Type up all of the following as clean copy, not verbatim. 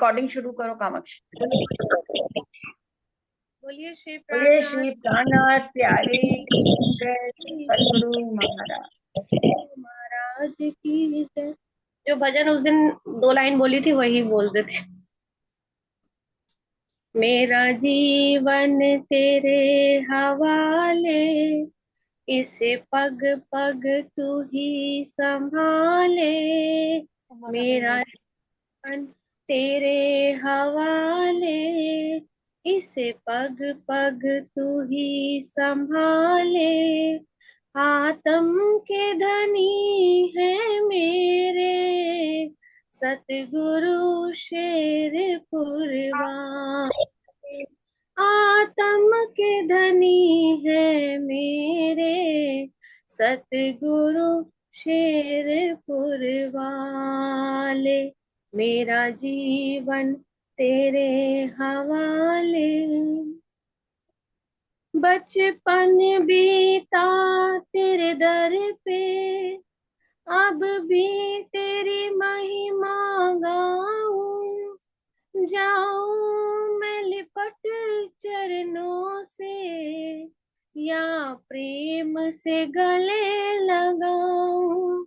Recording शुरू करो कामाक्षी। बोलिए श्री बोलिए प्राणनाथ श्री प्राणनाथ प्यारे की जय, सतगुरु महाराज महाराज की जय। जो भजन उस दिन 2 लाइन बोली थी वही बोल देते। मेरा जीवन तेरे हवाले, इसे पग पग तू ही संभाले। मेरा जीवन तेरे हवाले, इसे पग पग तू ही संभाले। आत्म के धनी है मेरे, सतगुरु शेर कुर्बान। आत्म के धनी है मेरे, सतगुरु शेर वाले। मेरा जीवन तेरे हवाले, बचपन बीता तेरे दर पे, अब भी तेरी महिमा गाऊं। जाऊं मैं लिपट चरणों से, या प्रेम से गले लगाऊं।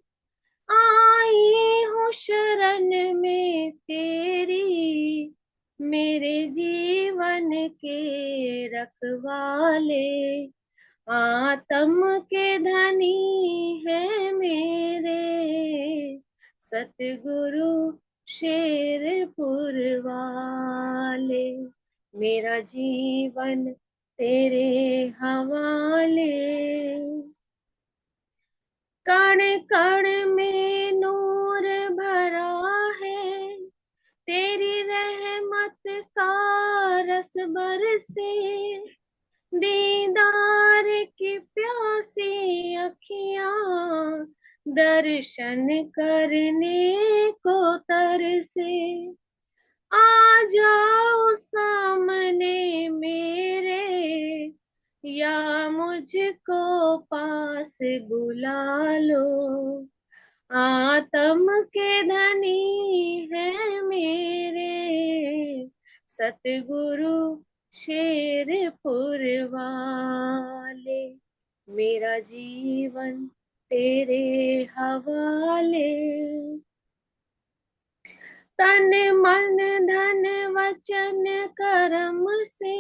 आई हूँ शरण में तेरी, मेरे जीवन के रखवाले। आत्म के धनी है मेरे, सतगुरु शेरपुर वाले। मेरा जीवन तेरे हवाले, कण कण में नूर भरा है, तेरी रहमत का रस बरसे। दीदार की प्यासी अखियां, दर्शन करने को तरसे। आ जाओ सामने मेरे, या मुझको पास बुला लो। आत्म के धनी है मेरे, सतगुरु शेरपुर वाले। मेरा जीवन तेरे हवाले, तन मन धन वचन कर्म से,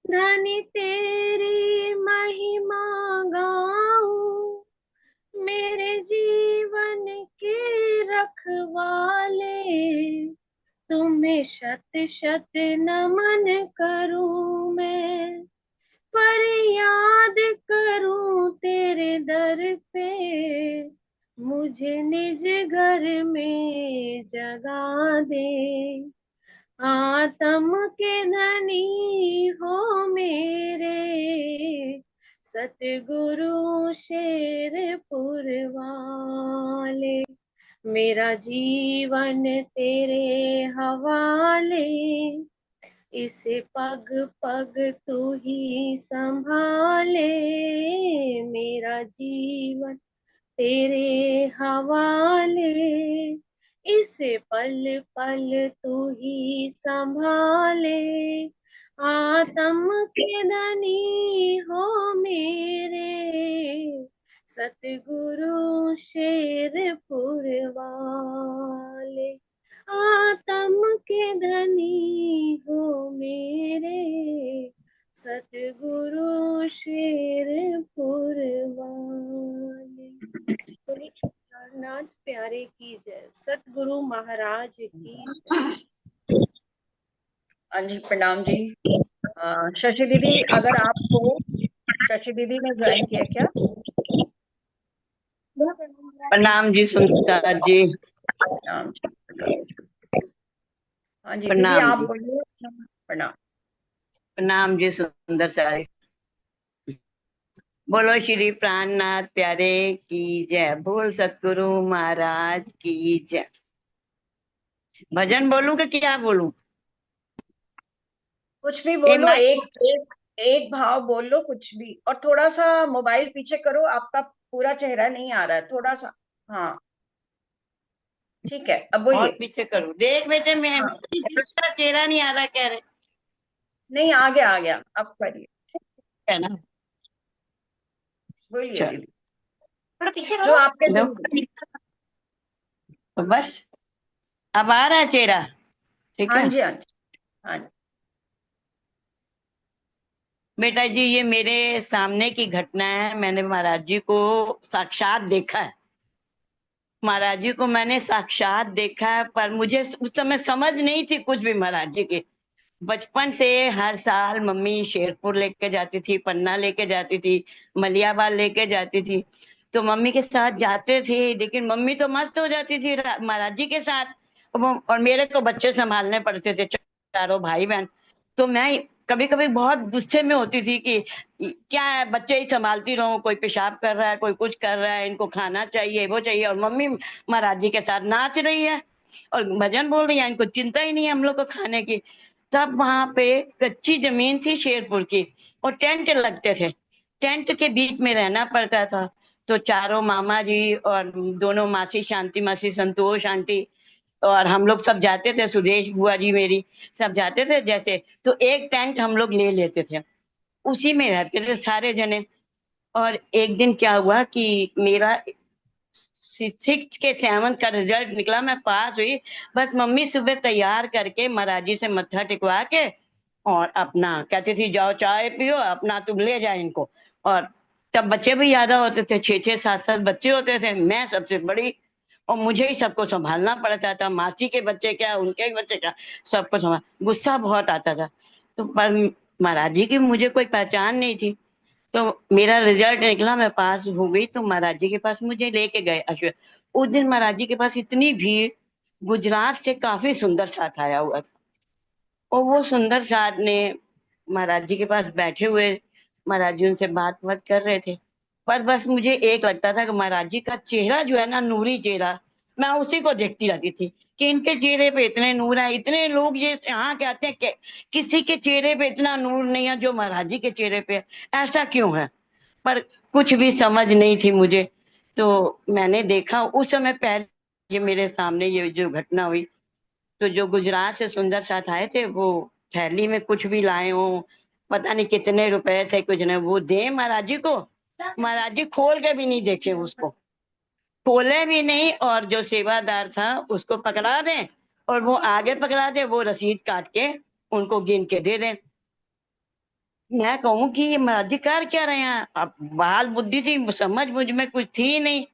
धनी तेरी महिमा गाऊं। मेरे जीवन के रखवाले, तुम्हें शत शत नमन करूं मैं। फरियाद करूं तेरे दर पे, मुझे निज घर में जगा दे। आत्म के धनी हो मेरे, सतगुरु शेरपुर वाले। मेरा जीवन तेरे हवाले, इसे पग पग तू ही संभाले। मेरा जीवन तेरे हवाले, इसे पल पल तू ही संभाले। आत्म के धनी हो मेरे, सतगुरु शेरपुर वाले। आत्म के धनी हो मेरे, सतगुरु शेरपुर वाले। बोले नाथ प्यारे की जय, सतगुरु महाराज की जय। हाँ जी, प्रणाम जी। शशि दीदी, अगर आपको, शशि दीदी ने ज्वाइन किया क्या? प्रणाम जी सुंदर जी। प्रणाम जी, प्रणाम। हाँ जी दीदी, प्रणाम आप जी। बोलिए। प्रणाम। प्रणाम जी सुंदर सारे। बोलो श्री प्राणनाथ प्यारे की जय, बोल सतगुरु महाराज की जय। भजन बोलूं कि क्या बोलूं? कुछ भी ए बोलो, माइक। एक एक एक भाव बोल लो, कुछ भी। और थोड़ा सा मोबाइल पीछे करो, आपका पूरा चेहरा नहीं आ रहा है, थोड़ा सा। हाँ, ठीक है, अब और बोलिए। पीछे करूँ? देख बेटे, मैं हाँ, दूसरा चेहरा नहीं आ रहा, कह रहे नहीं आ गया, आ गया, अब करिए, है ना। बोलिए चलो, दीदी, थोड़ा पीछे जो करो। आपके लो, दिल में। तो बस अब आ रहा है चेहरा, ठीक हाँ है। जी, हाँ जी, हाँ जी। बेटा जी, ये मेरे सामने की घटना है। मैंने महाराज जी को साक्षात देखा है। महाराज जी को मैंने साक्षात देखा है, पर मुझे उस समय समझ नहीं थी कुछ भी महाराज जी की। बचपन से हर साल मम्मी शेरपुर लेके जाती थी, पन्ना लेके जाती थी, मलियाबाग लेके जाती थी। तो मम्मी के साथ जाते थे, लेकिन मम्मी तो मस्त हो जाती थी महाराज जी के साथ। और मेरे को बच्चे संभालने पड़ते थे, चारों भाई बहन। तो मैं कभी कभी बहुत गुस्से में होती थी कि क्या है, बच्चे ही संभालती रहूं, कोई पेशाब कर रहा है, कोई कुछ कर रहा है, इनको खाना चाहिए, वो चाहिए, और मम्मी महाराज जी के साथ नाच रही है और भजन बोल रही है, इनको चिंता ही नहीं है हम लोग को खाने की। तब वहां पे कच्ची जमीन थी शेरपुर की, और टेंट लगते थे। टेंट के बीच में रहना पड़ता था। तो चारों मामा जी और दोनों मासी, शांति मासी, संतोष आंटी, और हम लोग सब जाते थे, सुदेश बुआ जी मेरी, सब जाते थे जैसे। तो एक टेंट हम लोग ले लेते थे, उसी में रहते थे सारे जने। और एक दिन क्या हुआ कि मेरा 6th के 7th का रिजल्ट निकला, मैं पास हुई। बस मम्मी सुबह तैयार करके महाराज जी से मत्था टिकवा के, और अपना कहती थी जाओ चाय पियो, अपना तुम ले जाए इनको। और तब बच्चे भी ज्यादा होते थे, 6-6 7-7 बच्चे होते थे, मैं सबसे बड़ी, और मुझे ही सबको संभालना पड़ता था। मासी के बच्चे क्या, उनके बच्चे क्या, सबको संभाल। गुस्सा बहुत आता था। तो पर महाराज जी की मुझे कोई पहचान नहीं थी। तो मेरा रिजल्ट निकला, मैं पास हो गई, तो महाराज जी के पास मुझे लेके गए अश्व। उस दिन महाराज जी के पास इतनी भीड़, गुजरात से काफी सुंदर साथ आया हुआ था। और वो सुंदर साथ ने महाराज जी के पास बैठे हुए, महाराज जी उनसे बात बात कर रहे थे। पर बस मुझे एक लगता था कि महाराज जी का चेहरा जो है ना, नूरी चेहरा, मैं उसी को देखती रहती थी कि इनके चेहरे पे इतने नूर है। इतने लोग ये यहाँ कहते हैं कि किसी के चेहरे पे इतना नूर नहीं है जो महाराज जी के चेहरे पे है, ऐसा क्यों है। पर कुछ भी समझ नहीं थी मुझे। तो मैंने देखा उस समय पहले, ये मेरे सामने ये जो घटना हुई, तो जो गुजरात से सुंदर साथ आए थे, वो थैली में कुछ भी लाए हो, पता नहीं कितने रुपए थे, कुछ नहीं, वो दे महाराज जी को। महाराज जी खोल के भी नहीं देखे उसको, खोले भी नहीं, और जो सेवादार था उसको पकड़ा दे, और वो आगे पकड़ा दे, वो रसीद काट के उनको गिन के दे दे। मैं कहूँ कि ये महाराज जी कर क्या रहे हैं। अब बाल बुद्धि थी, समझ मुझ में कुछ थी नहीं,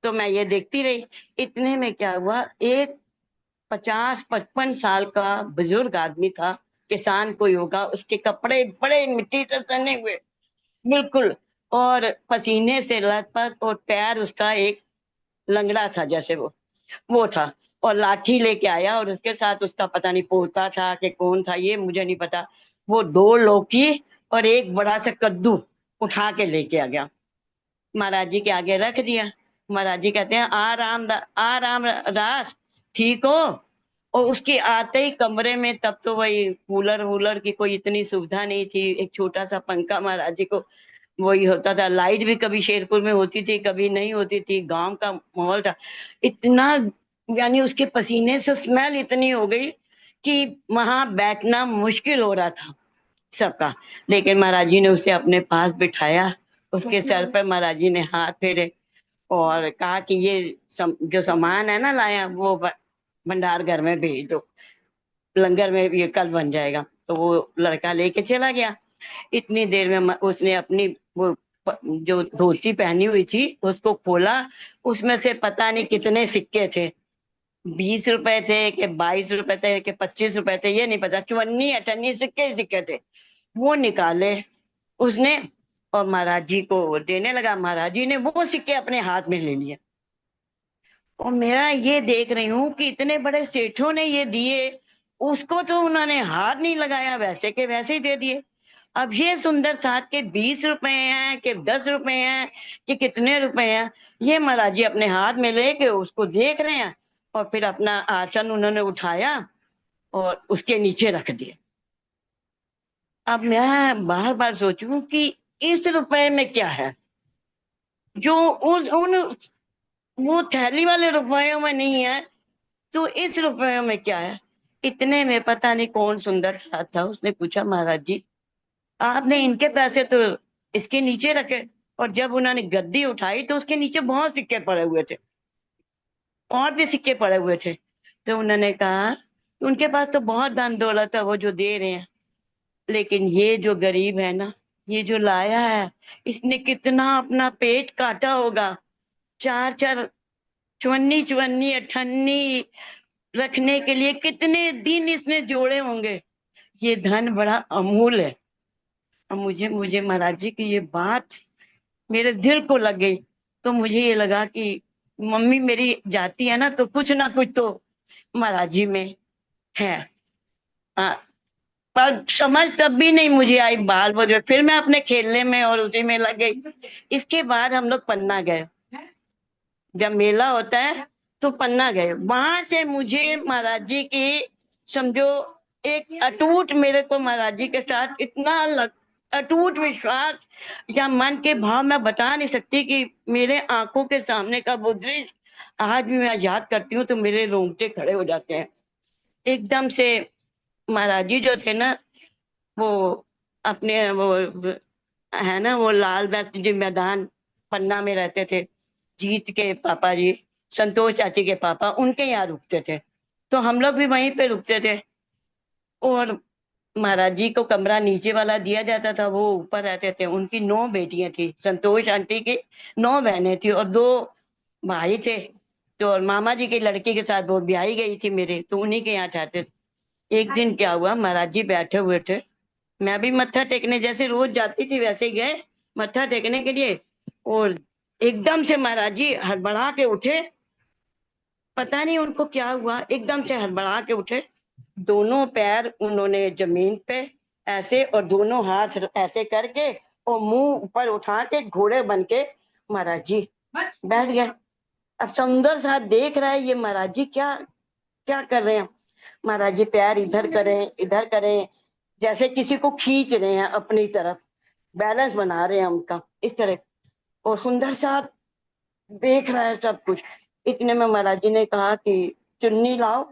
तो मैं ये देखती रही। इतने में क्या हुआ, एक 50-55 साल का बुजुर्ग आदमी था, किसान कोई होगा, उसके कपड़े बड़े मिट्टी से सने हुए, बिल्कुल, और पसीने से लथपथ, और पैर उसका एक लंगड़ा था जैसे वो था। और लाठी लेके आया, और उसके साथ उसका पता नहीं पोता था कि कौन था, ये मुझे नहीं पता। वो 2 लौकी और एक बड़ा सा कद्दू उठा के लेके आ गया, महाराज जी के आगे रख दिया। महाराज जी कहते हैं आराम रास, ठीक हो। और उसके आते ही कमरे में, तब तो वही कूलर वूलर की कोई इतनी सुविधा नहीं थी, एक छोटा सा पंखा महाराज जी को वही होता था। लाइट भी कभी शेरपुर में होती थी, कभी नहीं होती थी, गांव का माहौल था। इतना, यानी उसके पसीने से स्मेल इतनी हो गई कि वहां बैठना मुश्किल हो रहा था सबका। लेकिन महाराज जी ने उसे अपने पास बिठाया, उसके सर पर महाराज जी ने हाथ फेरे, और कहा कि ये जो सामान है ना लाया, वो भंडार घर में भेज दो, लंगर में ये कल बन जाएगा। तो वो लड़का लेके चला गया। इतनी देर में उसने अपनी वो जो धोती पहनी हुई थी उसको खोला, उसमें से पता नहीं कितने सिक्के थे, 20 रुपए थे कि 22 रुपए थे कि 25 रुपए थे, ये नहीं पता, 54-58 सिक्के सिक्के थे। वो निकाले उसने, और महाराज जी को देने लगा। महाराज जी ने वो सिक्के अपने हाथ में ले लिए। और मेरा ये देख रही हूँ कि इतने बड़े सेठों ने ये दिए, उसको तो उन्होंने हाथ नहीं लगाया, वैसे के वैसे ही दे दिए। अब ये सुंदर साथ के 20 रुपए हैं कि 10 रुपए हैं कि कितने रुपए हैं, ये महाराज जी अपने हाथ में लेके उसको देख रहे हैं, और फिर अपना आसन उन्होंने उठाया और उसके नीचे रख दिया। अब मैं बार बार सोचूं कि इस रुपए में क्या है जो उन वो थैली वाले रुपयों में नहीं है, तो इस रुपये में क्या है? इतने में पता नहीं कौन सुंदर साथ था, उसने पूछा महाराज जी आपने इनके पैसे तो इसके नीचे रखे, और जब उन्होंने गद्दी उठाई तो उसके नीचे बहुत सिक्के पड़े हुए थे, और भी सिक्के पड़े हुए थे। तो उन्होंने कहा उनके पास तो बहुत धन दौलत है, वो जो दे रहे हैं, लेकिन ये जो गरीब है ना, ये जो लाया है, इसने कितना अपना पेट काटा होगा। चार चार चवन्नी चवन्नी अठन्नी रखने के लिए कितने दिन इसने जोड़े होंगे। ये धन बड़ा अमूल है। अब मुझे मुझे महाराज जी की ये बात मेरे दिल को लग गई। तो मुझे ये लगा कि मम्मी मेरी जाती है ना, तो कुछ ना कुछ तो महाराज जी में है। हाँ, पर समझ तब भी नहीं मुझे आई, बाल बजे फिर मैं अपने खेलने में और उसी में लग गई। इसके बाद हम लोग पन्ना गए, जब मेला होता है तो पन्ना गए। वहां से मुझे महाराज जी की समझो एक अटूट, मेरे को महाराज जी के साथ इतना अटूट विश्वास या मन के भाव मैं बता नहीं सकती कि मेरे आंखों के सामने का वो दृश्य आज भी मैं याद करती हूँ तो मेरे रोंगटे खड़े हो जाते हैं एकदम से। महाराज जी जो थे ना, वो अपने वो है ना, वो लाल बस्त जी मैदान पन्ना में रहते थे, जीत के पापा जी, संतोष चाची के पापा, उनके यहाँ रुकते थे। तो हम लोग भी वहीं पे रुकते थे। और महाराज जी को कमरा नीचे वाला दिया जाता था, वो ऊपर रहते थे। उनकी 9 बेटियां थी, संतोष आंटी की 9 बहनें थी और 2 भाई थे। तो और मामा जी की लड़की के साथ वो ब्याही गई थी मेरे, तो उन्हीं के यहाँ ठहरते थे। एक दिन क्या हुआ, महाराज जी बैठे हुए थे, मैं भी मत्था टेकने जैसे रोज जाती थी वैसे ही गए मत्था टेकने के लिए। और एकदम से महाराज जी हड़बड़ा के उठे, पता नहीं उनको क्या हुआ, एकदम से हड़बड़ा के उठे। दोनों पैर उन्होंने जमीन पे ऐसे और दोनों हाथ ऐसे करके और मुंह ऊपर उठा के घोड़े बन के महाराज जी बैठ गए। अब सुंदर सा देख रहा है ये महाराज जी क्या क्या कर रहे हैं। महाराज जी पैर इधर करें, जैसे किसी को खींच रहे हैं अपनी तरफ, बैलेंस बना रहे हैं उनका इस तरह। और सुंदर सा देख रहा है सब कुछ। इतने में महाराज जी ने कहा कि चुन्नी लाओ।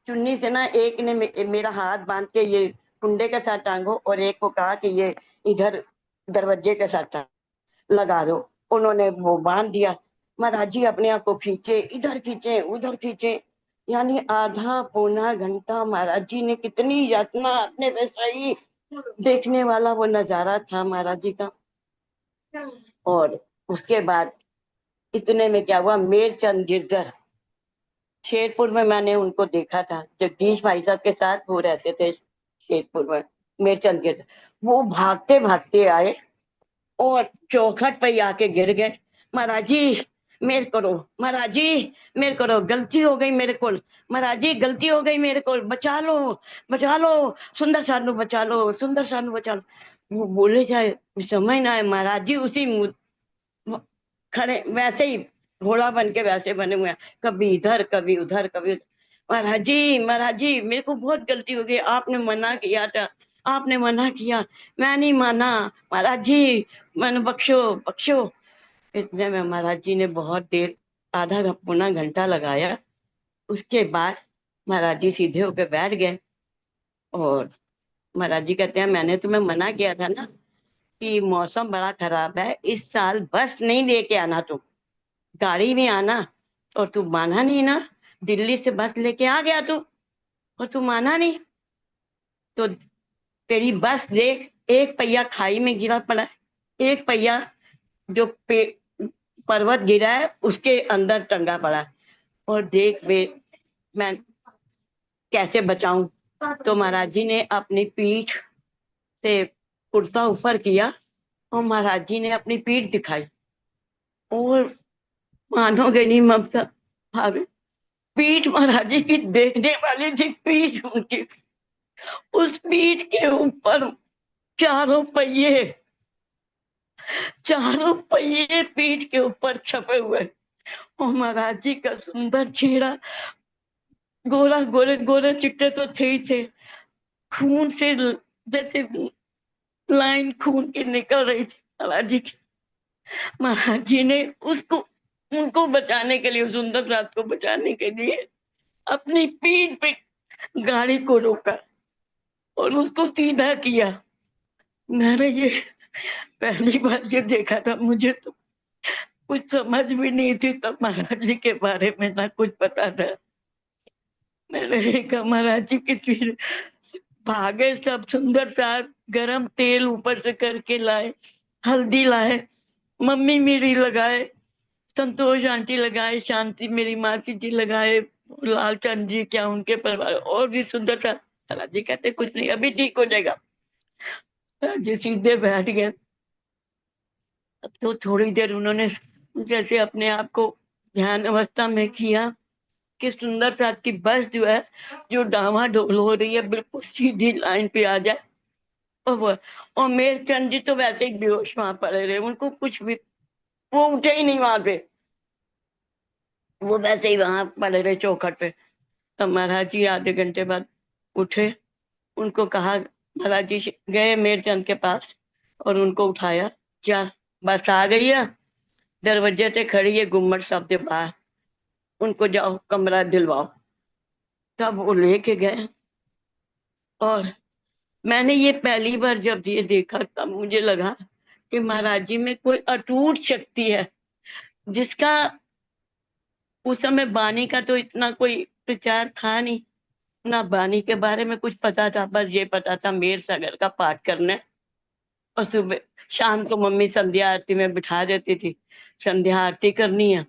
चुन्नी से ना एक ने मेरा हाथ बांध के ये कुंडे के साथ टांगो, और एक को कहा कि ये इधर दरवाजे के साथ लगा दो। उन्होंने वो बांध दिया। महाराज जी अपने आप को खींचे, इधर खींचे उधर खींचे, यानी आधा पौना घंटा महाराज जी ने कितनी यातना अपने पे सही। देखने वाला वो नजारा था महाराज जी का। और उसके बाद इतने में क्या हुआ, मेरचंद गिरधर, शेरपुर में मैंने उनको देखा था, जगदीश भाई साहब के साथ वो रहते थे शेरपुर में। मेरचंद गिरधर वो भागते भागते आए और चौखट पे आके गिर गए। महाराज जी मेरे करो, महाराज जी मेरे करो, गलती हो गई मेरे को, महाराज जी गलती हो गई मेरे को, बचा लो, सुंदर सानू बचा लो, सुंदर सानू बचा लो। वो बोले जाए समझ ना आए, महाराज जी उसी खड़े वैसे ही घोड़ा बन के वैसे बने हुए हैं, कभी इधर कभी उधर कभी उधर। महाराज जी मेरे को बहुत गलती हो गई, आपने मना किया था, आपने मना किया, मैं नहीं माना, महाराज जी मैंने बख्शो बख्शो। इतने में महाराज जी ने बहुत देर, आधा पौना घंटा लगाया। उसके बाद महाराज जी सीधे होकर बैठ गए। और महाराज जी कहते हैं मैंने तुम्हें मना किया था ना कि मौसम बड़ा खराब है, इस साल बस नहीं लेके आना, तुम गाड़ी में आना। और तू माना नहीं ना, दिल्ली से बस लेके आ गया तू, और तू माना नहीं। तो तेरी बस देख, एक पहिया खाई में गिरा पड़ा है, एक पहिया जो पर्वत गिरा है उसके अंदर टंगा पड़ा है, और देख मैं कैसे बचाऊं। तो महाराज जी ने अपनी पीठ से कुर्ता ऊपर किया और महाराज जी ने अपनी पीठ दिखाई। और मानोगे नहीं ममता भाभी, पीठ महाराज जी की देखने वाली थी, पीठ उनकी, उस पीठ के ऊपर चारों पहिए, चारों पहिए पीठ के ऊपर छपे हुए। और महाराज जी का सुंदर चेहरा, गोरा गोरे गोरे चिट्टे तो थे ही थे, खून से जैसे लाइन खून की निकल रही थी महाराज जी की। महाराज जी ने उसको, उनको बचाने के लिए, सुंदर रात को बचाने के लिए अपनी पीठ पे गाड़ी को रोका और उसको सीधा किया। मैंने ये पहली बार ये देखा था। मुझे तो कुछ समझ भी नहीं थी तब महाराज जी के बारे में, ना कुछ पता था। मैंने देखा महाराज जी के फिर भागे, सब सुंदर सा गरम तेल ऊपर से करके लाए, हल्दी लाए, मम्मी मेरी लगाए, संतोष आंटी लगाए, शांति मेरी मासी जी लगाए, लालचंद जी क्या उनके परिवार और भी सुंदर था। महाराज जी कहते कुछ नहीं, अभी ठीक हो जाएगा। महाराज जी सीधे बैठ गए। अब तो थोड़ी देर उन्होंने जैसे अपने आप को ध्यान अवस्था में किया कि सुंदर सा की बस जो है, जो डामाडोल हो रही है, बिल्कुल सीधी लाइन पे आ जाए। और मेरचंद जी तो वैसे ही बेहोश वहां पड़े रहे, उनको कुछ भी, वो उठे ही नहीं वहां पे, वो वैसे ही वहां पड़े रहे चौखट पे। तब महाराज जी आधे घंटे बाद उठे। उनको कहा, महाराज जी गए मेरचंद के पास और उनको उठाया, क्या बस आ गई है, दरवाजे से खड़ी है गुम्मट साहब के बाहर, उनको जाओ कमरा दिलवाओ। तब वो लेके गए। और मैंने ये पहली बार जब ये देखा तब मुझे लगा कि महाराज जी में कोई अटूट शक्ति है, जिसका उस समय बानी का तो इतना कोई प्रचार था नहीं, ना बानी के बारे में कुछ पता था। बस ये पता था मेर सागर का पाठ करना है। और सुबह शाम को मम्मी संध्या आरती में बिठा देती थी, संध्या आरती करनी है,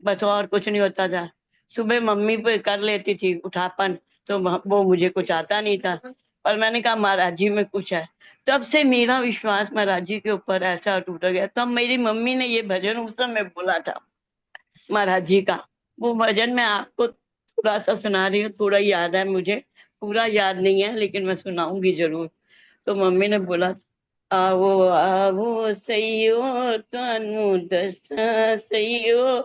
बस और कुछ नहीं होता था। सुबह मम्मी पे कर लेती थी उठापन, तो वो मुझे कुछ आता नहीं था। पर मैंने कहा महाराज जी में कुछ है। तब से मेरा विश्वास महाराज जी के ऊपर ऐसा टूट गया। तब मेरी मम्मी ने ये भजन उस समय बोला था महाराज जी का। वो भजन मैं आपको थोड़ा सा सुना रही हूँ, थोड़ा याद है मुझे, पूरा याद नहीं है लेकिन मैं सुनाऊंगी जरूर। तो मम्मी ने बोला, आवो आवो सैयो तानू दसा सैयो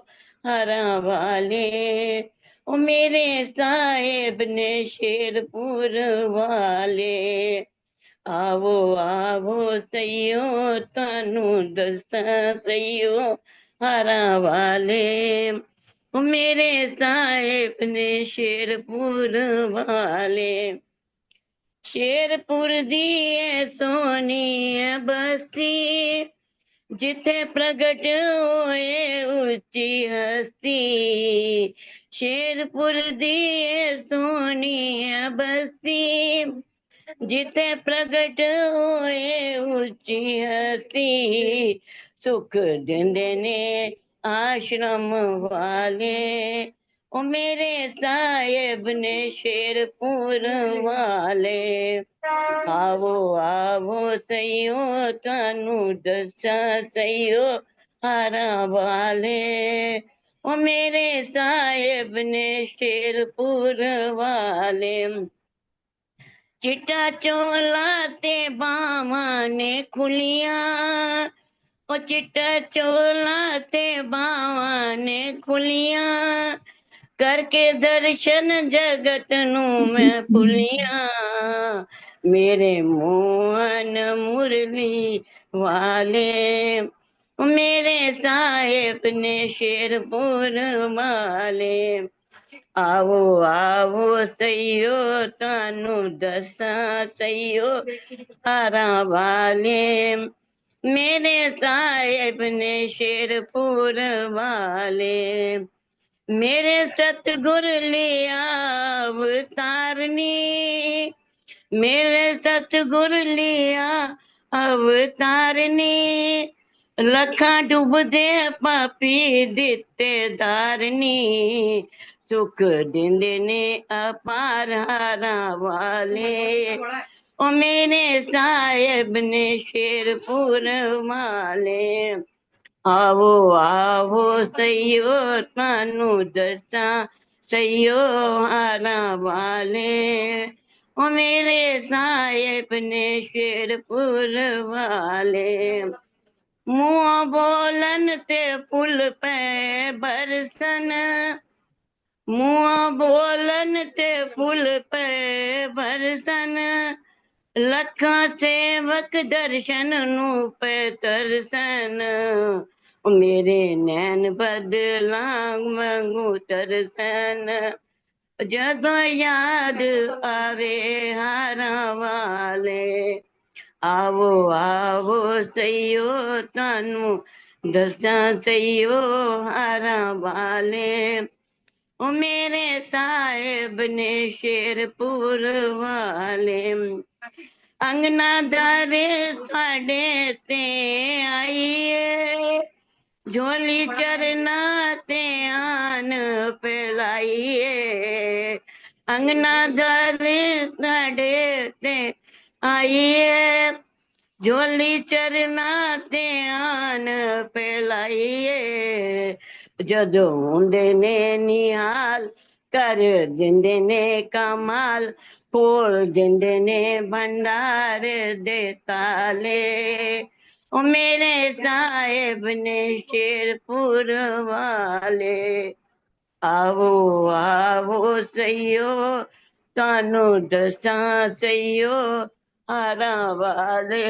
हरा वाले, ओ मेरे साहेब ने शेरपुर वाले। आवो आवो सैयो तानू दसा सैयो हरा वाले, ओ मेरे साहेब ने शेरपुर वाले। शेरपुर दी है सोनी है बस्ती, जिथे प्रगट होए ऊंची हस्ती। शेरपुर दी है सोनी है बस्ती, जिथे प्रगट होए ऊंची हस्ती। सुख दिंदे ने आश्रम वाले, ओ मेरे साहेब ने शेरपुर वाले। आवो आवो सैयो तानू दसा सैयो हारा वाले, ओ मेरे साहेब ने शेरपुर वाले। चिट्टा चोला ते बावा ने खुलिया, ओ चिट्टा चोला ते बावा ने खुलिया, करके दर्शन जगत नू मैं भुलिया। मेरे मोहन मुरली वाले, मेरे साहेब ने शेरपुर वाले। आवो आवो सैयो तानू दसा सैयो हारा वाले, मेरे साहेब ने शेरपुर वाले। मेरे सतगुर लिया अवतारनी, मेरे सतगुर लिया अवतारनी, लखा डुबदे पापी दिते धारनी। सुख दिंदे ने अपार हारा वाले, ओ मेरे साहेब ने शेरपुर वाले। आवो आवो सैयो तानू दसा सैयो हारा वाले, ओ मेरे साहेब ने शेरपुर वाले। मुँह बोलन ते पुल पे बरसन, मुँह बोलन ते पुल पे बरसन, लखा सेवक दर्शन नू पे तरसन। मेरे नैन बदला मंगू तरसन, ਜਦੋਂ याद आवे हारा वाले आवो आवो सईयो तानू दसां सईयो हारा वाले ओ मेरे साहेब ने शेरपुर वाले अंगना दारे साडे ते आईए झोली चरना ते आन पिलाइए अंगना दारे साडे ते आइए झोली चरना ते आन पिलाइए ਜਦੋਂ ਹੁੰਦੇ ਨੇ ਨਿਹਾਲ ਕਰ ਦਿੰਦੇ ਨੇ ਕਮਾਲ ਖੋਲ ਦਿੰਦੇ ਨੇ ਭੰਡਾਰ ਦੇ ਤਾਲੇ ਉਹ ਮੇਰੇ ਸਾਹਿਬ ਨੇ ਸ਼ੇਰਪੁਰ ਵਾਲੇ आवो आवो सईयो तानू दसां सईयो हारा वाले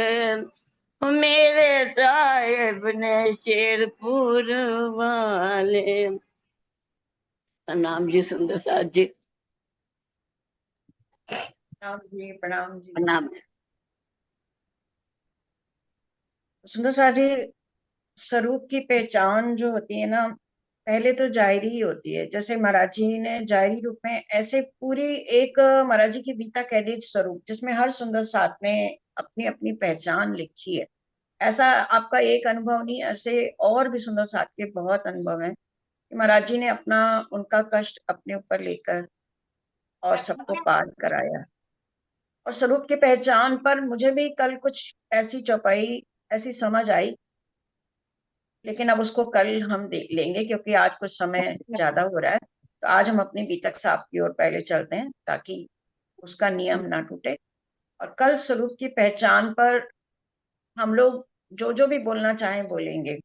ओ मेरे साहेब ने शेरपुर वाले। प्रणाम जी सुंदर साहब जी। प्रणाम जी, प्रणाम जी। प्रणाम। सुंदर साहब जी, स्वरूप की पहचान जो होती है ना, पहले तो जाहिरी ही होती है। जैसे महाराज जी ने जाहिरी रूप में ऐसे पूरी एक महाराज जी की गीता कैदित स्वरूप, जिसमें हर सुंदर साथ ने अपनी अपनी पहचान लिखी है। ऐसा आपका एक अनुभव नहीं, ऐसे और भी सुंदर साथ के बहुत अनुभव हैं कि महाराज जी ने अपना उनका कष्ट अपने ऊपर लेकर और सबको पार कराया। और स्वरूप की पहचान पर मुझे भी कल कुछ ऐसी चौपाई ऐसी समझ आई, लेकिन अब उसको कल हम देख लेंगे क्योंकि आज कुछ समय ज्यादा हो रहा है। तो आज हम अपने बीतक साहब की ओर पहले चलते हैं ताकि उसका नियम ना टूटे, और कल स्वरूप की पहचान पर हम लोग जो जो भी बोलना चाहें बोलेंगे।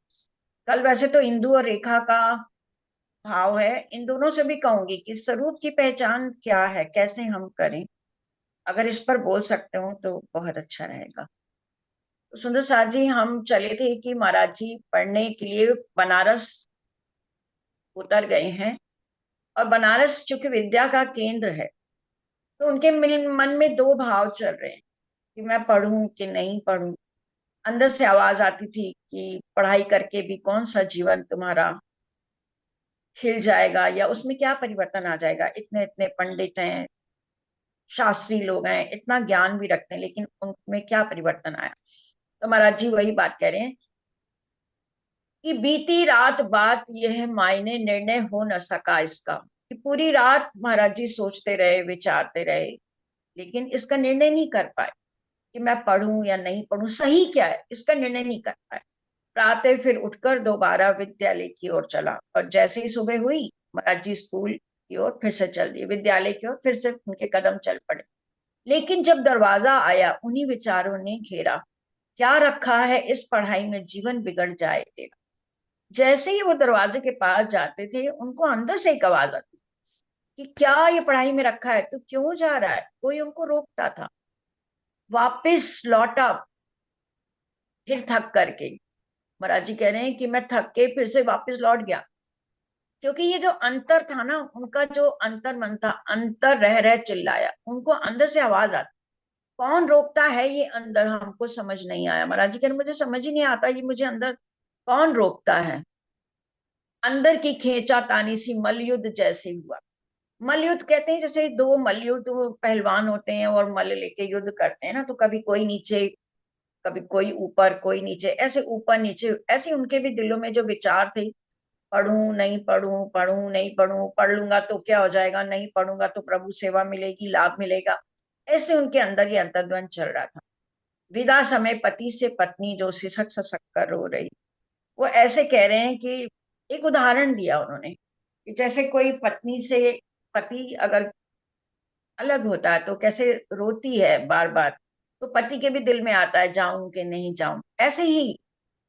कल वैसे तो इंदु और रेखा का भाव है, इन दोनों से भी कहूंगी कि स्वरूप की पहचान क्या है, कैसे हम करें। अगर इस पर बोल सकते हो तो बहुत अच्छा रहेगा। तो सुंदर साहब जी, हम चले थे कि महाराज जी पढ़ने के लिए बनारस उतर गए हैं, और बनारस चूंकि विद्या का केंद्र है, तो उनके मन में दो भाव चल रहे हैं कि मैं पढ़ूं कि नहीं पढ़ूं। अंदर से आवाज आती थी कि पढ़ाई करके भी कौन सा जीवन तुम्हारा खिल जाएगा, या उसमें क्या परिवर्तन आ जाएगा। इतने इतने पंडित हैं, शास्त्री लोग हैं, इतना ज्ञान भी रखते हैं, लेकिन उनमें क्या परिवर्तन आया। तो महाराज जी वही बात कह रहे हैं कि बीती रात बात यह मायने निर्णय हो न सका इसका, कि पूरी रात महाराज जी सोचते रहे, विचारते रहे, लेकिन इसका निर्णय नहीं कर पाए कि मैं पढ़ूं या नहीं पढ़ूं, सही क्या है इसका निर्णय नहीं कर पाए। प्रातः फिर उठकर दोबारा विद्यालय की ओर चला, और जैसे ही सुबह हुई महाराज जी स्कूल की ओर फिर से चल दिए, विद्यालय की ओर फिर से उनके कदम चल पड़े। लेकिन जब दरवाजा आया, उन्हीं विचारों ने घेरा, क्या रखा है इस पढ़ाई में, जीवन बिगड़ जाए तेरा। जैसे ही वो दरवाजे के पास जाते थे, उनको अंदर से एक आवाज आती कि क्या ये पढ़ाई में रखा है, तू क्यों जा रहा है। कोई उनको रोकता था। वापिस लौटा फिर थक करके। महाराज जी कह रहे हैं कि मैं थक के फिर से वापस लौट गया, क्योंकि ये जो अंतर था ना, उनका जो अंतर मन था, अंतर रह रह चिल्लाया, उनको अंदर से आवाज आती। कौन रोकता है ये अंदर, हमको समझ नहीं आया। महाराज जी कह रहे मुझे समझ ही नहीं आता, ये मुझे अंदर कौन रोकता है। अंदर की खींचा तानी सी मलयुद्ध जैसे हुआ। मलयुद्ध कहते हैं जैसे दो मलयुद्ध पहलवान होते हैं और मल लेके युद्ध करते हैं ना, तो कभी कोई नीचे, कभी कोई ऊपर, कोई नीचे, ऐसे ऊपर नीचे, ऐसे उनके भी दिलों में जो विचार थे, पढ़ूं नहीं पढ़ूं, पढ़ूं नहीं पढ़ूं, पढ़ लूंगा तो क्या हो जाएगा, नहीं पढ़ूंगा तो प्रभु सेवा मिलेगी, लाभ मिलेगा, ऐसे उनके अंदर ये अंतर्द्वंद चल रहा था। विदा समय पति से पत्नी जो सिसक ससक कर रो रही, वो ऐसे कह रहे हैं कि एक उदाहरण दिया उन्होंने कि जैसे कोई पत्नी से पति अगर अलग होता है तो कैसे रोती है बार बार, तो पति के भी दिल में आता है जाऊं कि नहीं जाऊं। ऐसे ही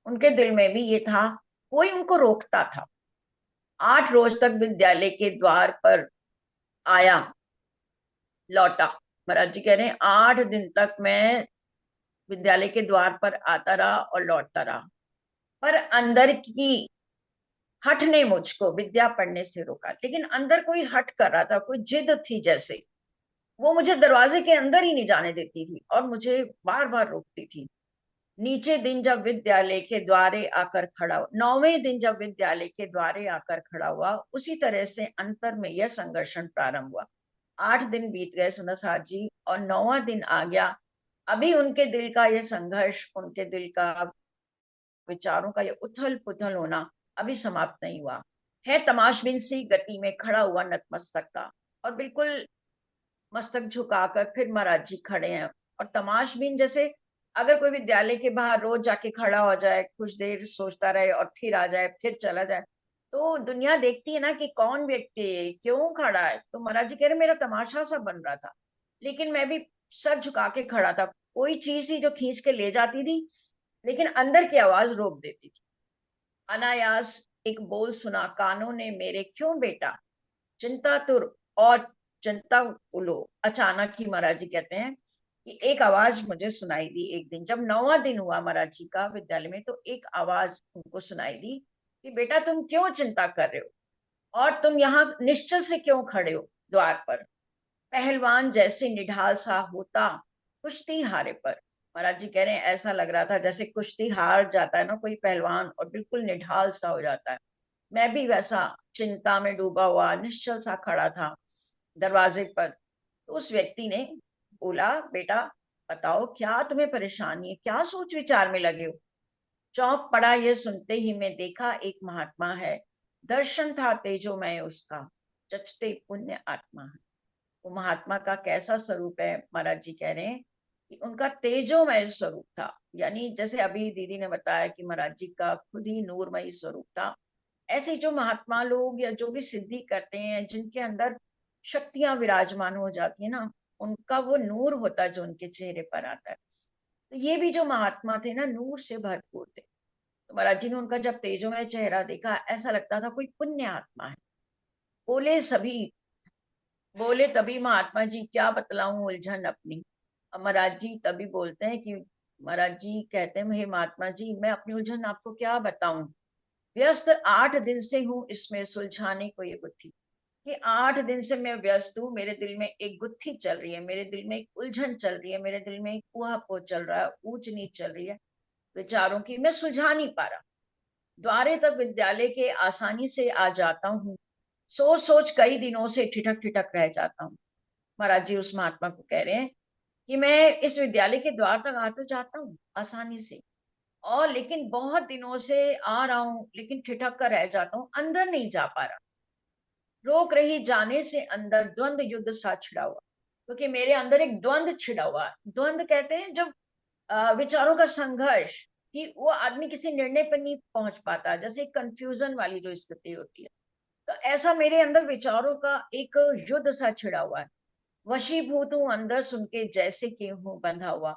उनके दिल में भी ये था, कोई उनको रोकता था। 8 रोज तक विद्यालय के द्वार पर आया, लौटा। महाराज जी कह रहे हैं 8 दिन तक मैं विद्यालय के द्वार पर आता रहा और लौटता रहा, पर अंदर की हठ ने मुझको विद्या पढ़ने से रोका। लेकिन अंदर कोई हठ कर रहा था, कोई जिद थी जैसे, वो मुझे दरवाजे के अंदर ही नहीं जाने देती थी और मुझे बार बार रोकती थी। नीचे दिन जब विद्यालय के द्वारे आकर खड़ा हुआ, 9वें दिन जब विद्यालय के द्वारे आकर खड़ा हुआ, उसी तरह से अंतर में यह संघर्षण प्रारंभ हुआ। 8 दिन बीत गए सुंदर साथ जी, और 9वां दिन आ गया। अभी उनके दिल का यह संघर्ष, उनके दिल का विचारों का यह उथल पुथल होना अभी समाप्त नहीं हुआ है। तमाशबिन सी गति में खड़ा हुआ नतमस्तक था, और बिल्कुल मस्तक झुकाकर फिर महाराज जी खड़े हैं। और तमाशबीन जैसे, अगर कोई विद्यालय के बाहर रोज जाके खड़ा हो जाए, कुछ देर सोचता रहे और फिर आ जाए, फिर चला जाए, तो दुनिया देखती है ना कि कौन व्यक्ति क्यों खड़ा है। तो महाराज जी कह रहे मेरा तमाशा सा बन रहा था, लेकिन मैं भी सर झुका के खड़ा था। कोई चीज ही जो खींच के ले जाती थी, लेकिन अंदर की आवाज रोक देती थी। अनायास एक बोल सुना कानों ने मेरे, क्यों बेटा चिंता तुर और चिंता उलो। अचानक ही महाराज जी कहते हैं कि एक आवाज मुझे सुनाई दी। एक दिन जब 9वां दिन हुआ महाराज जी का विद्यालय में, तो एक आवाज उनको सुनाई दी कि बेटा तुम क्यों चिंता कर रहे हो, और तुम यहाँ निश्चल से क्यों खड़े हो द्वार पर। पहलवान जैसे निढाल सा होता कुश्ती हारे पर। महाराज जी कह रहे हैं ऐसा लग रहा था जैसे कुश्ती हार जाता है ना कोई पहलवान, और बिल्कुल निढाल सा हो जाता है। मैं भी वैसा चिंता में डूबा हुआ निश्चल सा खड़ा था दरवाजे पर। तो उस व्यक्ति ने बोला, बेटा बताओ क्या तुम्हें परेशानी है, क्या सोच विचार में लगे हो। चौंक पड़ा ये सुनते ही। मैं देखा एक महात्मा है, दर्शन था तेजोमय उसका, जचते पुण्य आत्मा है। वो महात्मा का कैसा स्वरूप है, महाराज जी कह रहे हैं कि उनका तेजोमय स्वरूप था। यानी जैसे अभी दीदी ने बताया कि महाराज जी का खुद ही नूरमयी स्वरूप था, ऐसे जो महात्मा लोग या जो भी सिद्धि करते हैं, जिनके अंदर शक्तियां विराजमान हो जाती है ना, उनका वो नूर होता है जो उनके चेहरे पर आता है। तो ये भी जो महात्मा थे ना, नूर से भरपूर थे। तो महाराज जी ने उनका जब तेजोमय चेहरा देखा, ऐसा लगता था कोई पुण्य आत्मा है। बोले सभी, बोले तभी महात्मा जी क्या बतलाऊं उलझन अपनी। अब महाराज जी तभी बोलते हैं कि, महाराज जी कहते हैं हे महात्मा जी मैं अपनी उलझन आपको क्या बताऊं। व्यस्त 8 दिन से हूँ इसमें सुलझाने को ये गुत्थी, कि 8 दिन से मैं व्यस्त हूँ। मेरे दिल में एक गुत्थी चल रही है, मेरे दिल में एक उलझन चल रही है, मेरे दिल में एक ऊहापोह चल रहा है, ऊंच नीच चल रही है विचारों की, मैं सुलझा नहीं पा रहा। द्वारे तक विद्यालय के आसानी से आ जाता हूँ, सोच सोच कई दिनों से ठिठक ठिठक रह जाता हूँ। महाराज जी उस महात्मा को कह रहे हैं कि मैं इस विद्यालय के द्वार तक आ तो जाता हूँ आसानी से, और लेकिन बहुत दिनों से आ रहा हूँ, लेकिन ठिठक कर रह जाता हूँ, अंदर नहीं जा पा रहा। रोक रही जाने से अंदर द्वंद युद्ध सा छिड़ा हुआ, क्योंकि मेरे अंदर एक द्वंद छिड़ा हुआ है। द्वंद कहते हैं जब विचारों का संघर्ष, कि वो आदमी किसी निर्णय पर नहीं पहुंच पाता, जैसे कंफ्यूजन वाली जो स्थिति होती है। तो ऐसा मेरे अंदर विचारों का एक युद्ध सा छिड़ा हुआ है। वशीभूत हूँ अंदर सुन के, जैसे कि हूँ बंधा हुआ।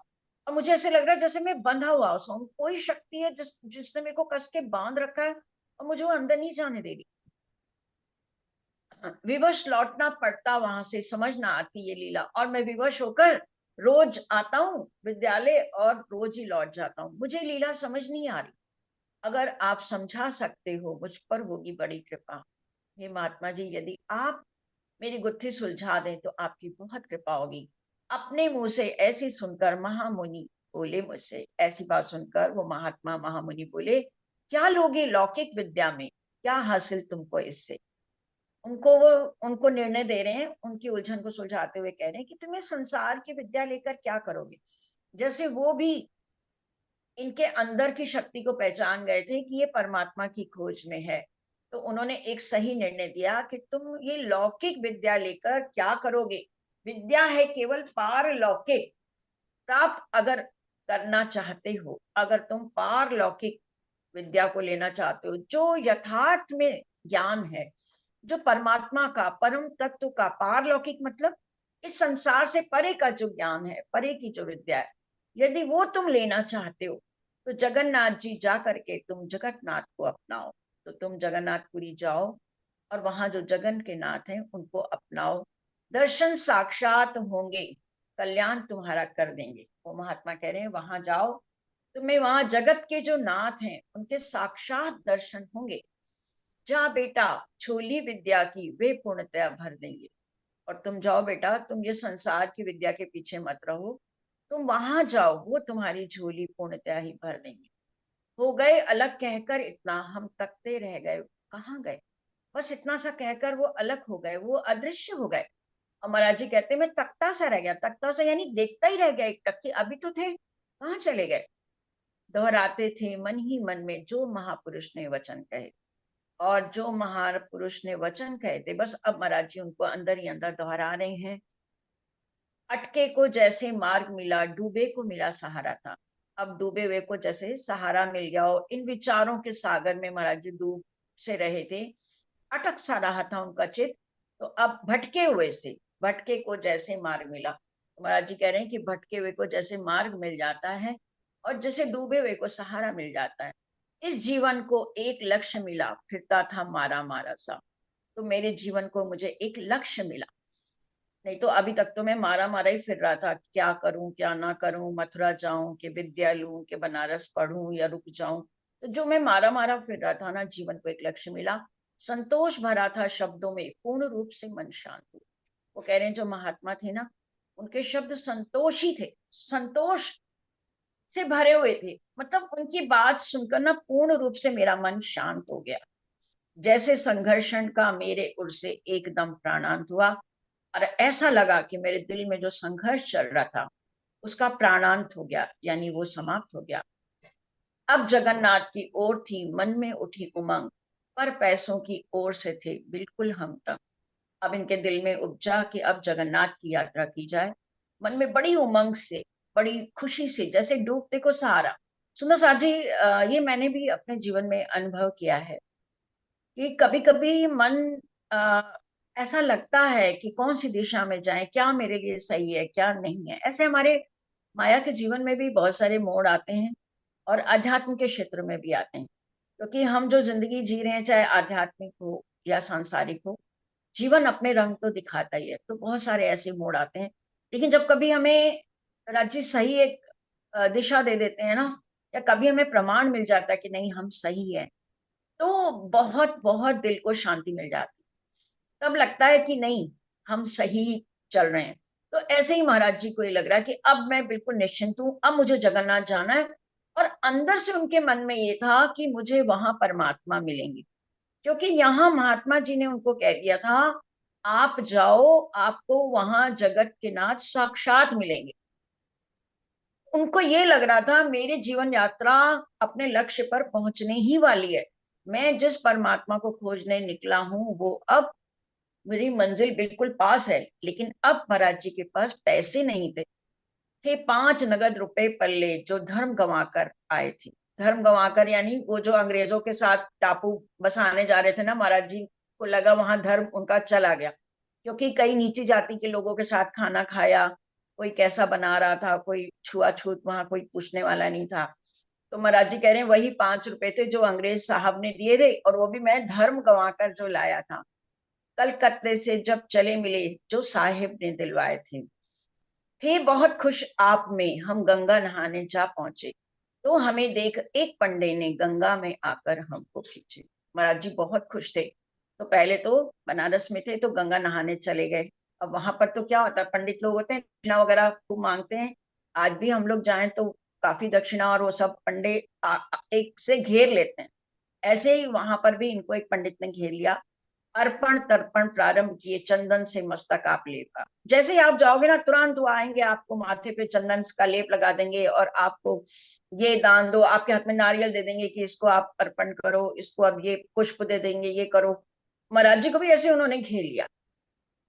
और मुझे ऐसे लग रहा है जैसे मैं बंधा हुआ हूँ, कोई शक्ति है जिसने मेरे को कस के बांध रखा है, और मुझे वो अंदर नहीं जाने दे रही। विवश लौटना पड़ता वहां से, समझ ना आती ये लीला, और मैं विवश होकर रोज आता हूँ विद्यालय और रोज ही लौट जाता हूँ। मुझे लीला समझ नहीं आ रही। अगर आप समझा सकते हो मुझ पर होगी बड़ी कृपा। हे महात्मा जी यदि आप मेरी गुत्थी सुलझा दें तो आपकी बहुत कृपा होगी। अपने मुंह से ऐसी सुनकर महामुनि बोले मुझसे, ऐसी बात सुनकर वो महात्मा महामुनि बोले, क्या लोगे लौकिक विद्या में, क्या हासिल तुमको इससे। वो उनको निर्णय दे रहे हैं, उनकी उलझन को सुलझाते हुए कह रहे हैं कि तुम्हें संसार की विद्या लेकर क्या करोगे। जैसे वो भी इनके अंदर की शक्ति को पहचान गए थे कि ये परमात्मा की खोज में है। तो उन्होंने एक सही निर्णय दिया कि तुम ये लौकिक विद्या लेकर क्या करोगे। विद्या है केवल पारलौकिक प्राप्त अगर करना चाहते हो, अगर तुम पारलौकिक विद्या को लेना चाहते हो, जो यथार्थ में ज्ञान है, जो परमात्मा का परम तत्व का, पारलौकिक मतलब इस संसार से परे का जो ज्ञान है, परे की जो विद्या है, यदि वो तुम लेना चाहते हो, तो जगन्नाथ जी जा करके तुम जगन्नाथ को अपनाओ। तो तुम जगन्नाथपुरी जाओ और वहां जो जगन के नाथ हैं उनको अपनाओ, दर्शन साक्षात होंगे, कल्याण तुम्हारा कर देंगे। वो महात्मा कह रहे हैं वहां जाओ, तुम्हें वहां जगत के जो नाथ हैं उनके साक्षात दर्शन होंगे। जा बेटा झोली विद्या की वे पूर्णतया भर देंगे। और तुम जाओ बेटा, तुम ये संसार की विद्या के पीछे मत रहो, तुम वहां जाओ, वो तुम्हारी झोली पूर्णतया ही भर देंगे। हो गए अलग कहकर इतना, हम तकते रह गए कहाँ गए। बस इतना सा कहकर वो अलग हो गए, वो अदृश्य हो गए। और महाराज जी कहते मैं तकता सा रह गया, तकता सा यानी देखता ही रह गया, एक टक्के अभी तो थे, कहाँ चले गए। दोहराते थे मन ही मन में जो महापुरुष ने वचन कहे। और जो महापुरुष ने वचन कहे थे, बस अब महाराज जी उनको अंदर ही अंदर दोहरा रहे हैं। अटके को जैसे मार्ग मिला, डूबे को मिला सहारा था। अब डूबे हुए को जैसे सहारा मिल गया हो। इन विचारों के सागर में महाराज जी डूब से रहे थे, अटक सा रहा था उनका चित्त। तो अब भटके हुए से, भटके को जैसे मार्ग मिला, तो महाराज जी कह रहे हैं कि भटके हुए को जैसे मार्ग मिल जाता है और जैसे डूबे हुए को सहारा मिल जाता है। इस जीवन को एक लक्ष्य मिला, फिरता था मारा मारा सा। तो मेरे जीवन को मुझे एक लक्ष्य मिला, नहीं तो अभी तक तो मैं मारा मारा ही फिर रहा था, क्या करूं क्या ना करूं, मथुरा जाऊं कि विद्या लूं कि बनारस पढ़ूं या रुक जाऊं। तो जो मैं मारा मारा फिर रहा था ना, जीवन को एक लक्ष्य मिला, संतोष भरा था शब्दों में, पूर्ण रूप से मन शांत हुआ। वो कह रहे हैं जो महात्मा थे ना, उनके शब्द संतोषी थे, संतोष से भरे हुए थे। मतलब उनकी बात सुनकर ना पूर्ण रूप से मेरा मन शांत हो गया। जैसे संघर्षण का मेरे उर से एकदम प्राणांत हुआ, और ऐसा लगा कि मेरे दिल में जो संघर्ष चल रहा था उसका प्राणांत हो गया, यानी वो समाप्त हो गया। अब जगन्नाथ की ओर थी मन में उठी उमंग, पर पैसों की ओर से थे बिल्कुल हम तंग। अब इनके दिल में उपजा कि अब जगन्नाथ की यात्रा की जाए। मन में बड़ी उमंग से, बड़ी खुशी से, जैसे डूबते को सहारा। सुंदर साथ जी, ये मैंने भी अपने जीवन में अनुभव किया है कि कभी कभी मन आ, ऐसा लगता है कि कौन सी दिशा में जाएं, क्या मेरे लिए सही है क्या नहीं है। ऐसे हमारे माया के जीवन में भी बहुत सारे मोड़ आते हैं, और अध्यात्म के क्षेत्र में भी आते हैं। क्योंकि हम जो जिंदगी जी रहे हैं, चाहे आध्यात्मिक हो या सांसारिक हो, जीवन अपने रंग तो दिखाता ही है। तो बहुत सारे ऐसे मोड़ आते हैं, लेकिन जब कभी हमें राज्य सही एक दिशा दे देते हैं ना, या कभी हमें प्रमाण मिल जाता है कि नहीं हम सही है, तो बहुत बहुत दिल को शांति मिल जाती है। तब लगता है कि नहीं, हम सही चल रहे हैं। तो ऐसे ही महाराज जी को ये लग रहा है कि अब मैं बिल्कुल निश्चिंत हूं, अब मुझे जगन्नाथ जाना है। और अंदर से उनके मन में ये था कि मुझे वहां परमात्मा मिलेंगे, क्योंकि यहाँ महात्मा जी ने उनको कह दिया था आप जाओ, आपको वहां जगत के नाथ साक्षात मिलेंगे। उनको ये लग रहा था मेरी जीवन यात्रा अपने लक्ष्य पर पहुंचने ही वाली है। मैं जिस परमात्मा को खोजने निकला हूं वो अब, मेरी मंजिल बिल्कुल पास है। लेकिन अब महाराज जी के पास पैसे नहीं थे 5 नगद रुपए पल्ले, जो धर्म गंवाकर आए थे। धर्म गंवाकर यानी वो जो अंग्रेजों के साथ टापू बसाने जा रहे थे ना, महाराज जी को लगा वहां धर्म उनका चला गया, क्योंकि कई नीची जाति के लोगों के साथ खाना खाया, कोई कैसा बना रहा था, कोई छुआछूत वहां कोई पूछने वाला नहीं था। तो महाराज जी कह रहे हैं वही 5 रुपए थे जो अंग्रेज साहब ने दिए थे, और वो भी मैं धर्म गंवाकर जो लाया था, कलकत्ते से जब चले मिले जो साहिब ने दिलवाए थे बहुत खुश आप में हम गंगा नहाने जा पहुंचे, तो हमें देख एक पंडे ने गंगा में आकर हमको खींचे। महाराज जी बहुत खुश थे। तो पहले तो बनारस में थे तो गंगा नहाने चले गए। अब वहां पर तो क्या होता है, पंडित लोग होते हैं, दक्षिणा वगैरह खूब मांगते हैं। आज भी हम लोग जाएं तो काफी दक्षिणा और वो सब पंडे एक से घेर लेते हैं। ऐसे ही वहां पर भी इनको एक पंडित ने घेर लिया। अर्पण तर्पण प्रारंभ किए, चंदन से मस्तक आप लेपा। जैसे ही आप जाओगे ना, तुरंत वो आएंगे, आपको माथे पे चंदन का लेप लगा देंगे और आपको ये दान दो, आपके हाथ में नारियल दे देंगे कि इसको आप अर्पण करो, इसको अब ये पुष्प दे देंगे, ये करो। महाराज जी को भी ऐसे उन्होंने घेर लिया,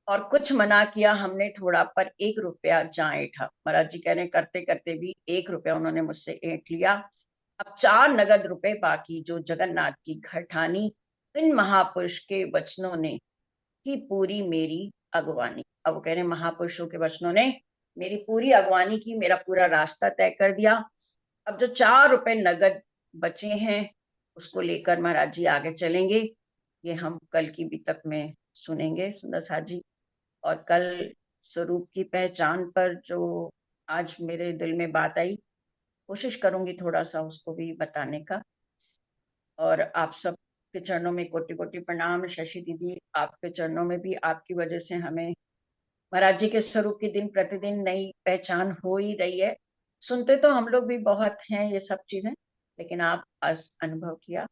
और कुछ मना किया हमने थोड़ा, पर 1 रुपया जा ऐठा। महाराज जी कह रहे करते करते भी 1 रुपया उन्होंने मुझसे ऐंठ लिया। अब 4 नगद रुपए बाकी, जो जगन्नाथ की घर ठानी, इन महापुरुष के वचनों ने की पूरी मेरी अगवानी। अब वो कह रहे महापुरुषों के वचनों ने मेरी पूरी अगवानी की, मेरा पूरा रास्ता तय कर दिया। अब जो 4 रुपए नगद बचे हैं उसको लेकर महाराज जी आगे चलेंगे। ये हम कल की बितक में सुनेंगे सुंदर साथ जी। और कल स्वरूप की पहचान पर जो आज मेरे दिल में बात आई, कोशिश करूंगी थोड़ा सा उसको भी बताने का। और आप सब आपके चरणों में कोटि कोटि प्रणाम। शशि दीदी, आपके चरणों में भी, आपकी वजह से हमें महाराज जी के स्वरूप की दिन प्रतिदिन नई पहचान हो ही रही है। सुनते तो हम लोग भी बहुत हैं ये सब चीजें, लेकिन आप आज अनुभव किया।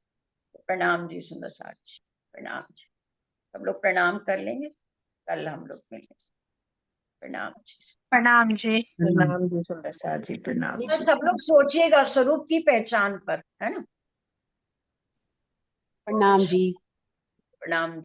प्रणाम जी सुंदर सार जी, प्रणाम जी। सब लोग प्रणाम कर लेंगे, कल हम लोग मिलेंगे। प्रणाम जी। प्रणाम जी। प्रणाम जी सुंदर सार जी, प्रणाम तो जी। सब लोग सोचिएगा स्वरूप की पहचान पर, है ना। प्रणाम जी। प्रणाम।